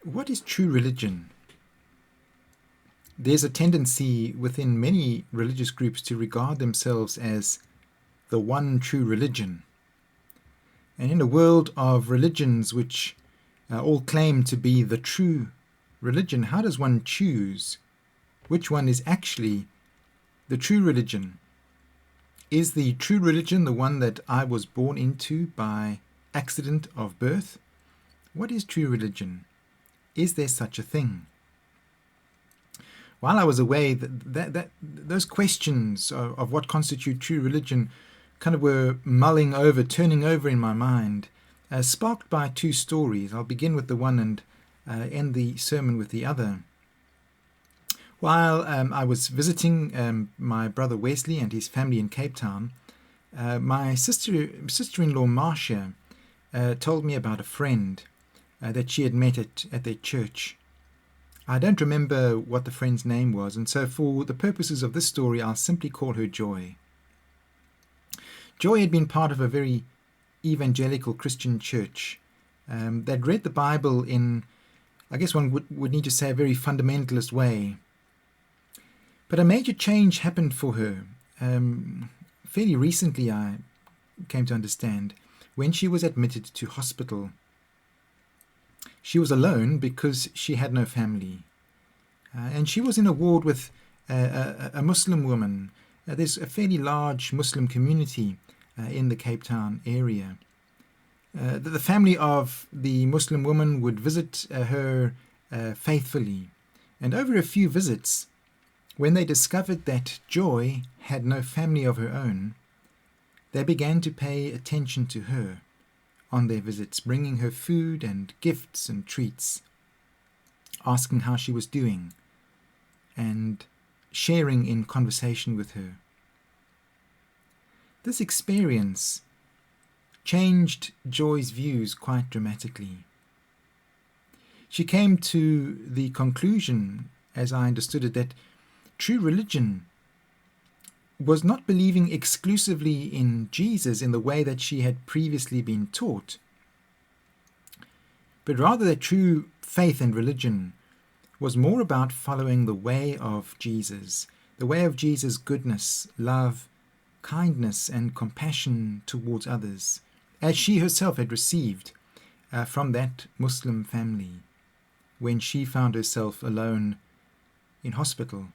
What is true religion? There's a tendency within many religious groups to regard themselves as the one true religion. And in a world of religions which all claim to be the true religion, how does one choose which one is actually the true religion? Is the true religion the one that I was born into by accident of birth? What is true religion? Is there such a thing? While I was away, those questions of what constitute true religion kind of were turning over in my mind, sparked by two stories. I'll begin with the one and end the sermon with the other. While I was visiting my brother Wesley and his family in Cape Town, my sister-in-law Marcia told me about a friend that she had met at their church. I don't remember what the friend's name was, and so for the purposes of this story, I'll simply call her Joy. Joy had been part of a very evangelical Christian church that read the Bible in, I guess one would need to say, a very fundamentalist way. But a major change happened for her fairly recently, I came to understand, when she was admitted to hospital. She was alone because she had no family. And she was in a ward with a Muslim woman. There's a fairly large Muslim community in the Cape Town area. The family of the Muslim woman would visit her faithfully. And over a few visits, when they discovered that Joy had no family of her own, they began to pay attention to her on their visits, bringing her food and gifts and treats, asking how she was doing, and sharing in conversation with her. This experience changed Joy's views quite dramatically. She came to the conclusion, as I understood it, that true religion was not believing exclusively in Jesus in the way that she had previously been taught, but rather that true faith and religion was more about following the way of Jesus, the way of Jesus' goodness, love, kindness, and compassion towards others, as she herself had received from that Muslim family when she found herself alone in hospital.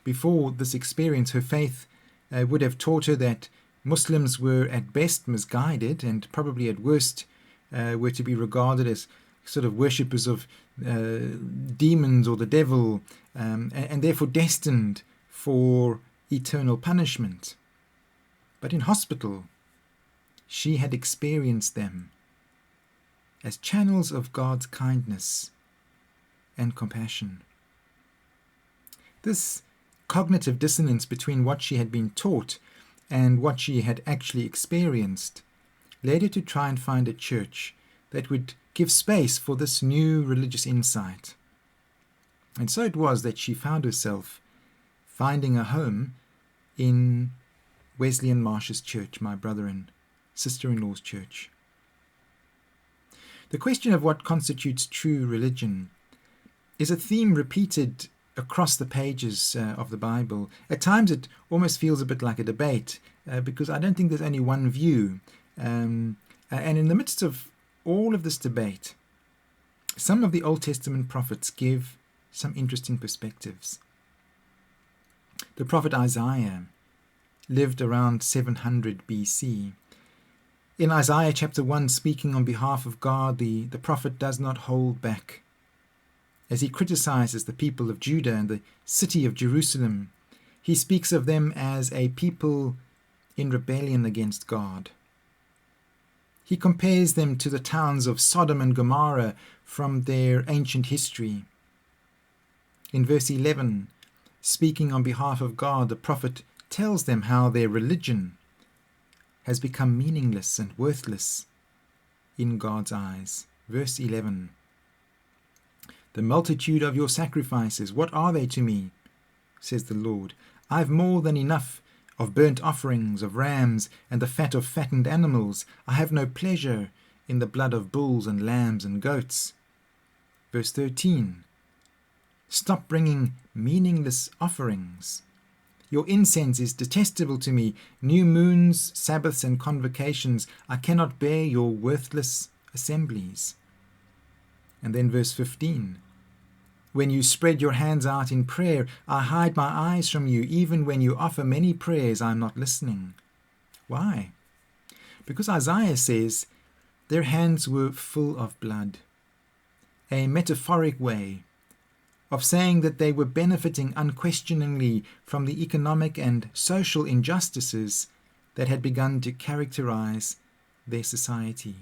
Before this experience, her faith would have taught her that Muslims were at best misguided and probably at worst were to be regarded as sort of worshippers of demons or the devil, and therefore destined for eternal punishment. But in hospital, she had experienced them as channels of God's kindness and compassion. This cognitive dissonance between what she had been taught and what she had actually experienced led her to try and find a church that would give space for this new religious insight. And so it was that she found herself finding a home in Wesley and Marcia's church, my brother and sister-in-law's church. The question of what constitutes true religion is a theme repeated across the pages of the Bible. At times it almost feels a bit like a debate because I don't think there's only one view. And in the midst of all of this debate, some of the Old Testament prophets give some interesting perspectives. The prophet Isaiah lived around 700 BC. In Isaiah chapter 1, speaking on behalf of God, the prophet does not hold back. As he criticizes the people of Judah and the city of Jerusalem, he speaks of them as a people in rebellion against God. He compares them to the towns of Sodom and Gomorrah from their ancient history. In verse 11, speaking on behalf of God, the prophet tells them how their religion has become meaningless and worthless in God's eyes. Verse 11, "The multitude of your sacrifices, what are they to me? Says the Lord. I've more than enough of burnt offerings, of rams, and the fat of fattened animals. I have no pleasure in the blood of bulls and lambs and goats. Verse 13. Stop bringing meaningless offerings. Your incense is detestable to me. New moons, Sabbaths, and convocations. I cannot bear your worthless assemblies. And then verse 15. When you spread your hands out in prayer, I hide my eyes from you. Even when you offer many prayers, I am not listening. Why? Because Isaiah says their hands were full of blood. A metaphoric way of saying that they were benefiting unquestioningly from the economic and social injustices that had begun to characterize their society.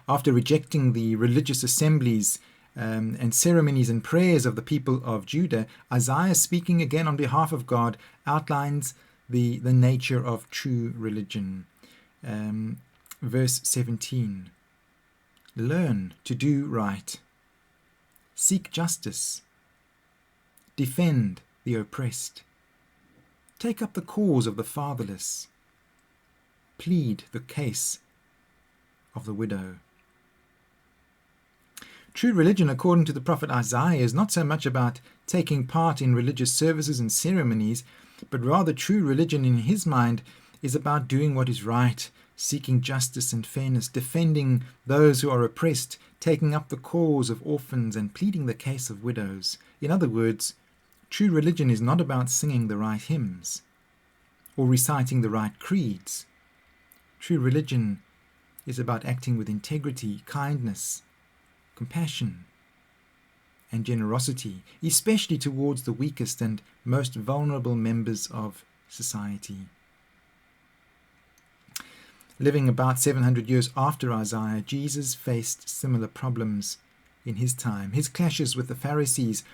After rejecting the religious assemblies and ceremonies and prayers of the people of Judah, Isaiah, speaking again on behalf of God, outlines the nature of true religion. Verse 17. Learn to do right. Seek justice. Defend the oppressed. Take up the cause of the fatherless. Plead the case of the widow. True religion, according to the prophet Isaiah, is not so much about taking part in religious services and ceremonies, but rather true religion in his mind is about doing what is right, seeking justice and fairness, defending those who are oppressed, taking up the cause of orphans, and pleading the case of widows. In other words, true religion is not about singing the right hymns or reciting the right creeds. True religion is about acting with integrity, kindness, compassion, and generosity, especially towards the weakest and most vulnerable members of society. Living about 700 years after Isaiah, Jesus faced similar problems in his time. His clashes with the Pharisees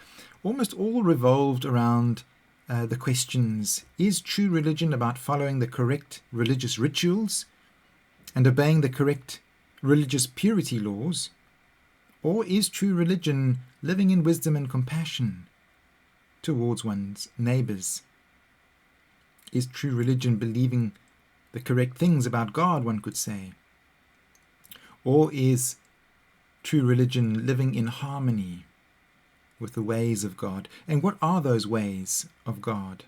almost all revolved around the questions: is true religion about following the correct religious rituals and obeying the correct religious purity laws? Or is true religion living in wisdom and compassion towards one's neighbors? Is true religion believing the correct things about God, one could say? Or is true religion living in harmony with the ways of God? And what are those ways of God?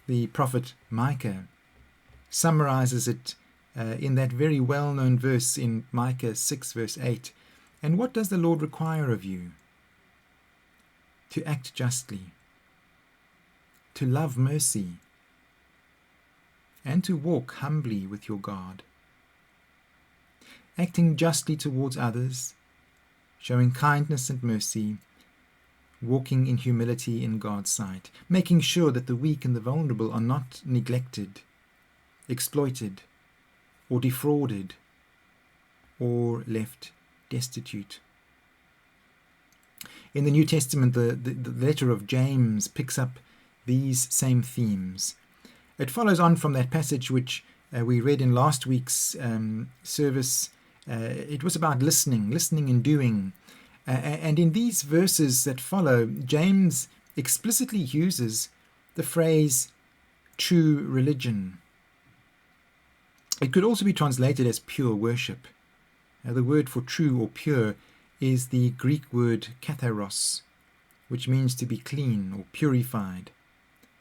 The prophet Micah summarizes it in that very well-known verse in Micah 6 verse 8. And what does the Lord require of you? To act justly, to love mercy, and to walk humbly with your God. Acting justly towards others, showing kindness and mercy, walking in humility in God's sight, making sure that the weak and the vulnerable are not neglected, exploited, or defrauded, or left destitute. In the New Testament, the letter of James picks up these same themes. It follows on from that passage which we read in last week's service. It was about listening and doing. And in these verses that follow, James explicitly uses the phrase true religion. It could also be translated as pure worship. The word for true or pure is the Greek word katharos, which means to be clean or purified,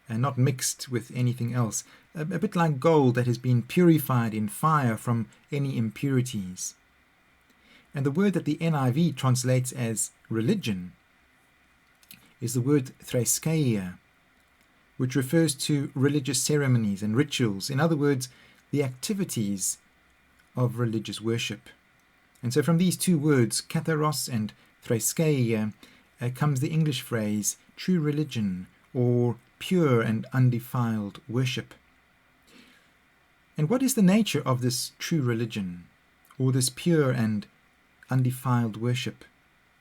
and not mixed with anything else, a bit like gold that has been purified in fire from any impurities. And the word that the NIV translates as religion is the word threskeia, which refers to religious ceremonies and rituals. In other words, the activities of religious worship. And so from these two words, katharos and threskeia, comes the English phrase true religion, or pure and undefiled worship. And what is the nature of this true religion, or this pure and undefiled worship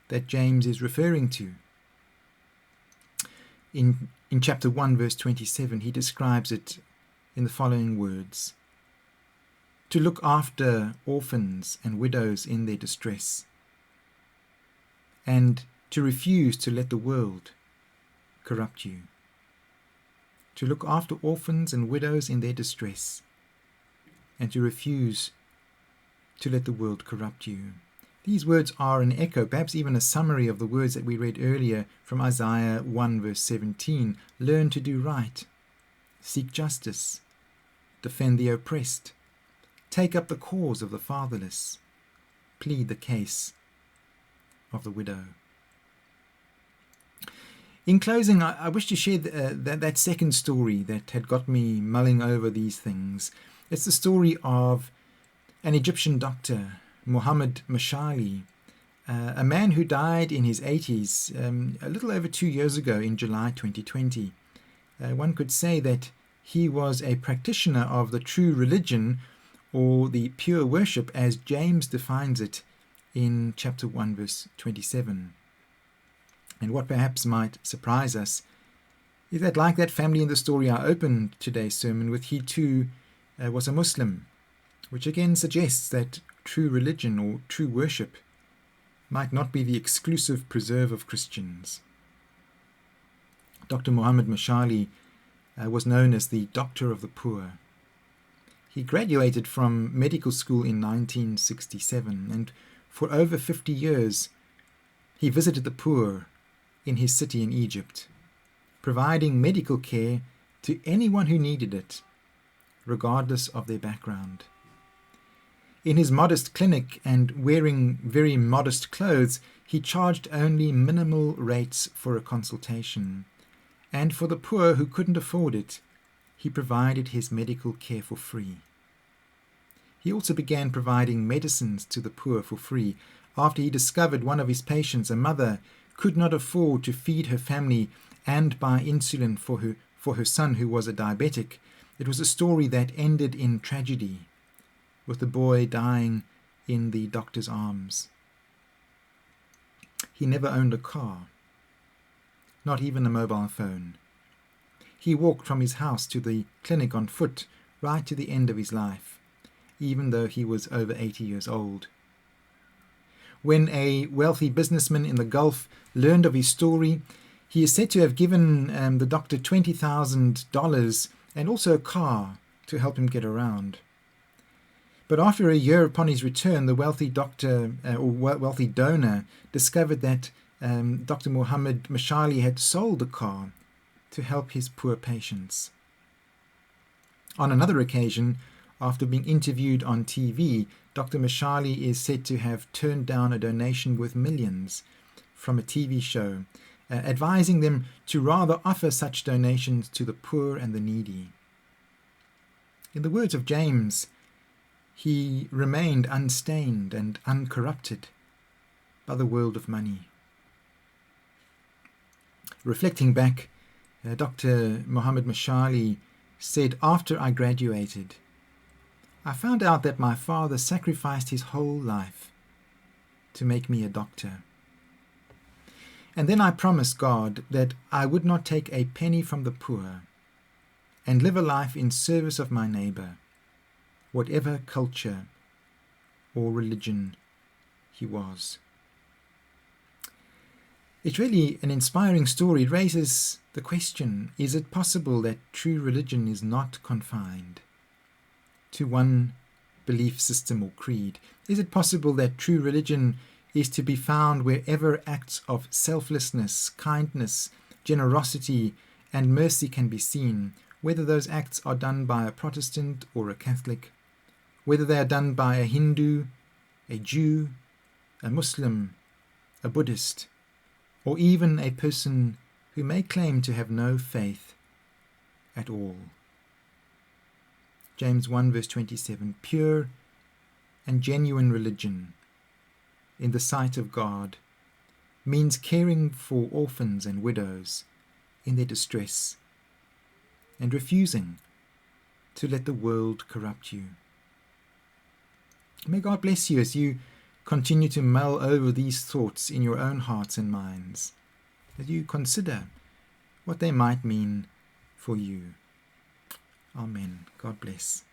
that James is referring to? In chapter 1, verse 27, he describes it in the following words: to look after orphans and widows in their distress, and to refuse to let the world corrupt you. To look after orphans and widows in their distress, and to refuse to let the world corrupt you. These words are an echo, perhaps even a summary of the words that we read earlier from Isaiah 1 verse 17. Learn to do right, seek justice, defend the oppressed, take up the cause of the fatherless, plead the case of the widow. In closing, I wish to share that second story that had got me mulling over these things. It's the story of an Egyptian doctor, Muhammad Mashali, a man who died in his 80s, a little over 2 years ago in July 2020. One could say that he was a practitioner of the true religion, or the pure worship, as James defines it in chapter 1 verse 27. And what perhaps might surprise us is that, like that family in the story I opened today's sermon with, he too was a Muslim, which again suggests that true religion or true worship might not be the exclusive preserve of Christians. Dr. Muhammad Mashali was known as the Doctor of the Poor. He graduated from medical school in 1967, and for over 50 years he visited the poor in his city in Egypt, providing medical care to anyone who needed it, regardless of their background. In his modest clinic and wearing very modest clothes, he charged only minimal rates for a consultation, and for the poor who couldn't afford it, he provided his medical care for free. He also began providing medicines to the poor for free after he discovered one of his patients, a mother, could not afford to feed her family and buy insulin for her son who was a diabetic. It was a story that ended in tragedy, with the boy dying in the doctor's arms. He never owned a car, not even a mobile phone. He walked from his house to the clinic on foot right to the end of his life, even though he was over 80 years old. When a wealthy businessman in the Gulf learned of his story, he is said to have given the doctor $20,000 and also a car to help him get around. But after a year upon his return, the wealthy doctor or wealthy donor discovered that Dr. Muhammad Mashali had sold the car to help his poor patients. On another occasion, after being interviewed on TV, Dr. Mashali is said to have turned down a donation worth millions from a TV show, advising them to rather offer such donations to the poor and the needy. In the words of James, he remained unstained and uncorrupted by the world of money. Reflecting back, Dr. Muhammad Mashali said, "After I graduated, I found out that my father sacrificed his whole life to make me a doctor. And then I promised God that I would not take a penny from the poor and live a life in service of my neighbor, whatever culture or religion he was." It's really an inspiring story. It raises the question, is it possible that true religion is not confined to one belief system or creed? Is it possible that true religion is to be found wherever acts of selflessness, kindness, generosity, and mercy can be seen, whether those acts are done by a Protestant or a Catholic, whether they are done by a Hindu, a Jew, a Muslim, a Buddhist, or even a person who may claim to have no faith at all? James 1 verse 27, pure and genuine religion in the sight of God means caring for orphans and widows in their distress and refusing to let the world corrupt you. May God bless you as you continue to mull over these thoughts in your own hearts and minds, as you consider what they might mean for you. Amen. God bless.